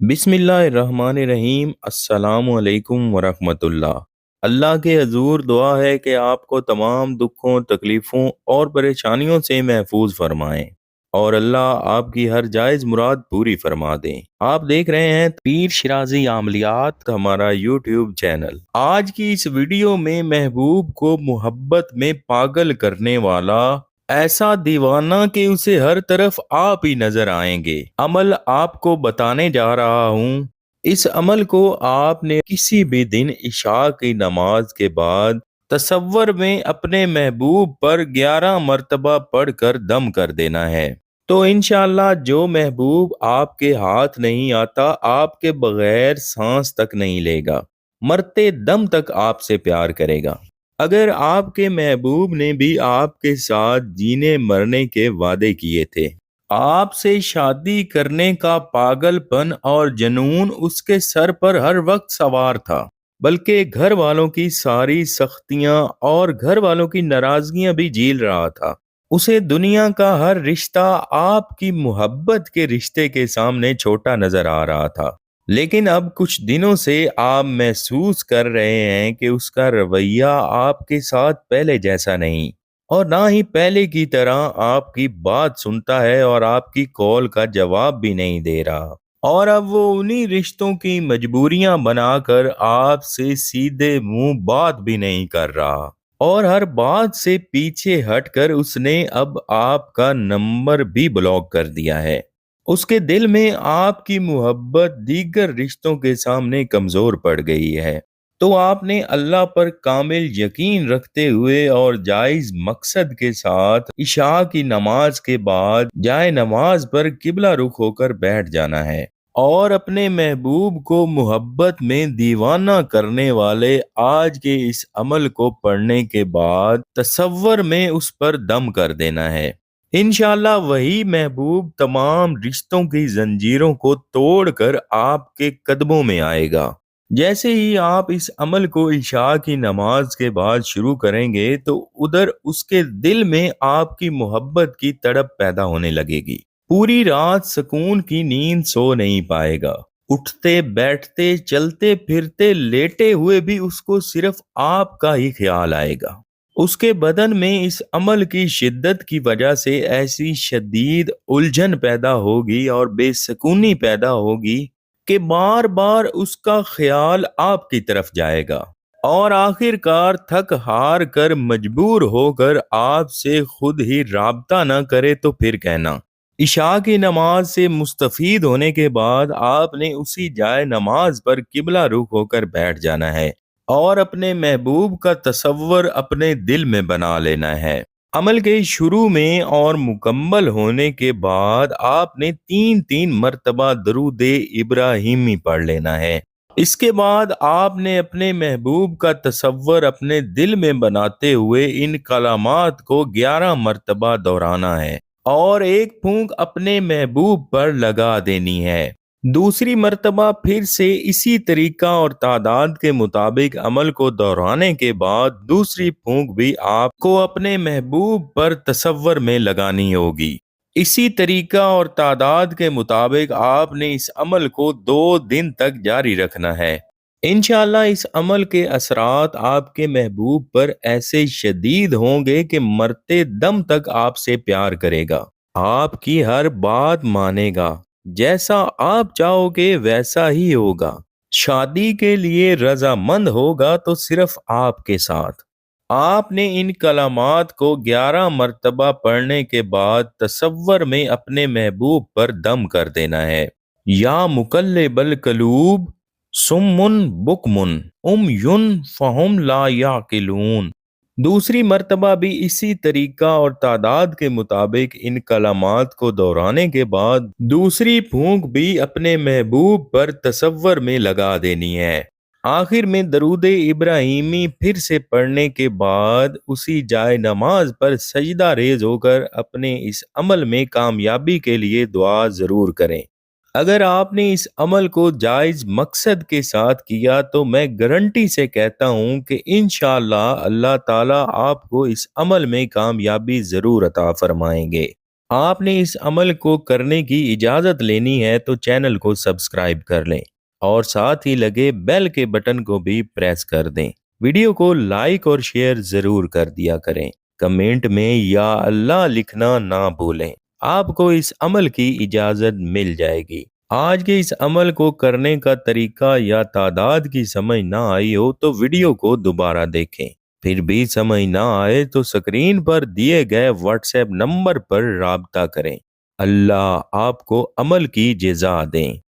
بسم اللہ الرحمن الرحیم۔ السلام علیکم ورحمۃ اللہ۔ اللہ کے حضور دعا ہے کہ آپ کو تمام دکھوں، تکلیفوں اور پریشانیوں سے محفوظ فرمائیں اور اللہ آپ کی ہر جائز مراد پوری فرما دیں۔ آپ دیکھ رہے ہیں پیر شرازی عملیات، ہمارا یوٹیوب چینل۔ آج کی اس ویڈیو میں محبوب کو محبت میں پاگل کرنے والا ایسا دیوانہ کہ اسے ہر طرف آپ ہی نظر آئیں گے عمل آپ کو بتانے جا رہا ہوں۔ اس عمل کو آپ نے کسی بھی دن عشاء کی نماز کے بعد تصور میں اپنے محبوب پر 11 مرتبہ پڑھ کر دم کر دینا ہے، تو انشاءاللہ جو محبوب آپ کے ہاتھ نہیں آتا آپ کے بغیر سانس تک نہیں لے گا، مرتے دم تک آپ سے پیار کرے گا۔ اگر آپ کے محبوب نے بھی آپ کے ساتھ جینے مرنے کے وعدے کیے تھے، آپ سے شادی کرنے کا پاگل پن اور جنون اس کے سر پر ہر وقت سوار تھا، بلکہ گھر والوں کی ساری سختیاں اور گھر والوں کی ناراضگیاں بھی جھیل رہا تھا، اسے دنیا کا ہر رشتہ آپ کی محبت کے رشتے کے سامنے چھوٹا نظر آ رہا تھا۔ لیکن اب کچھ دنوں سے آپ محسوس کر رہے ہیں کہ اس کا رویہ آپ کے ساتھ پہلے جیسا نہیں، اور نہ ہی پہلے کی طرح آپ کی بات سنتا ہے اور آپ کی کال کا جواب بھی نہیں دے رہا، اور اب وہ انہی رشتوں کی مجبوریاں بنا کر آپ سے سیدھے منہ بات بھی نہیں کر رہا، اور ہر بات سے پیچھے ہٹ کر اس نے اب آپ کا نمبر بھی بلاک کر دیا ہے۔ اس کے دل میں آپ کی محبت دیگر رشتوں کے سامنے کمزور پڑ گئی ہے، تو آپ نے اللہ پر کامل یقین رکھتے ہوئے اور جائز مقصد کے ساتھ عشاء کی نماز کے بعد جائے نماز پر قبلہ رخ ہو کر بیٹھ جانا ہے، اور اپنے محبوب کو محبت میں دیوانہ کرنے والے آج کے اس عمل کو پڑھنے کے بعد تصور میں اس پر دم کر دینا ہے۔ انشاءاللہ وہی محبوب تمام رشتوں کی زنجیروں کو توڑ کر آپ کے قدموں میں آئے گا۔ جیسے ہی آپ اس عمل کو عشاء کی نماز کے بعد شروع کریں گے تو ادھر اس کے دل میں آپ کی محبت کی تڑپ پیدا ہونے لگے گی۔ پوری رات سکون کی نیند سو نہیں پائے گا، اٹھتے بیٹھتے چلتے پھرتے لیٹے ہوئے بھی اس کو صرف آپ کا ہی خیال آئے گا۔ اس کے بدن میں اس عمل کی شدت کی وجہ سے ایسی شدید الجھن پیدا ہوگی اور بے سکونی پیدا ہوگی کہ بار بار اس کا خیال آپ کی طرف جائے گا، اور آخر کار تھک ہار کر مجبور ہو کر آپ سے خود ہی رابطہ نہ کرے تو پھر کہنا۔ عشاء کی نماز سے مستفید ہونے کے بعد آپ نے اسی جائے نماز پر قبلہ رخ ہو کر بیٹھ جانا ہے اور اپنے محبوب کا تصور اپنے دل میں بنا لینا ہے۔ عمل کے شروع میں اور مکمل ہونے کے بعد آپ نے 3 مرتبہ درود ابراہیمی پڑھ لینا ہے۔ اس کے بعد آپ نے اپنے محبوب کا تصور اپنے دل میں بناتے ہوئے ان کلمات کو 11 مرتبہ دہرانا ہے اور ایک پھونک اپنے محبوب پر لگا دینی ہے۔ دوسری مرتبہ پھر سے اسی طریقہ اور تعداد کے مطابق عمل کو دہرانے کے بعد دوسری پھونک بھی آپ کو اپنے محبوب پر تصور میں لگانی ہوگی۔ اسی طریقہ اور تعداد کے مطابق آپ نے اس عمل کو 2 دن تک جاری رکھنا ہے۔ انشاءاللہ اس عمل کے اثرات آپ کے محبوب پر ایسے شدید ہوں گے کہ مرتے دم تک آپ سے پیار کرے گا، آپ کی ہر بات مانے گا، جیسا آپ چاہو گے ویسا ہی ہوگا، شادی کے لیے رضامند ہوگا تو صرف آپ کے ساتھ۔ آپ نے ان کلمات کو 11 مرتبہ پڑھنے کے بعد تصور میں اپنے محبوب پر دم کر دینا ہے۔ یا مقلب القلوب سمن بکمن امیٌ فہم لا یعقلون۔ دوسری مرتبہ بھی اسی طریقہ اور تعداد کے مطابق ان کلمات کو دہرانے کے بعد دوسری پھونک بھی اپنے محبوب پر تصور میں لگا دینی ہے۔ آخر میں درود ابراہیمی پھر سے پڑھنے کے بعد اسی جائے نماز پر سجدہ ریز ہو کر اپنے اس عمل میں کامیابی کے لیے دعا ضرور کریں۔ اگر آپ نے اس عمل کو جائز مقصد کے ساتھ کیا تو میں گارنٹی سے کہتا ہوں کہ انشاءاللہ اللہ تعالیٰ آپ کو اس عمل میں کامیابی ضرور عطا فرمائیں گے۔ آپ نے اس عمل کو کرنے کی اجازت لینی ہے تو چینل کو سبسکرائب کر لیں اور ساتھ ہی لگے بیل کے بٹن کو بھی پریس کر دیں۔ ویڈیو کو لائک اور شیئر ضرور کر دیا کریں۔ کمنٹ میں یا اللہ لکھنا نہ بھولیں۔ آپ کو اس عمل کی اجازت مل جائے گی۔ آج کے اس عمل کو کرنے کا طریقہ یا تعداد کی سمجھ نہ آئی ہو تو ویڈیو کو دوبارہ دیکھیں۔ پھر بھی سمجھ نہ آئے تو اسکرین پر دیے گئے واٹس ایپ نمبر پر رابطہ کریں۔ اللہ آپ کو عمل کی جزا دیں۔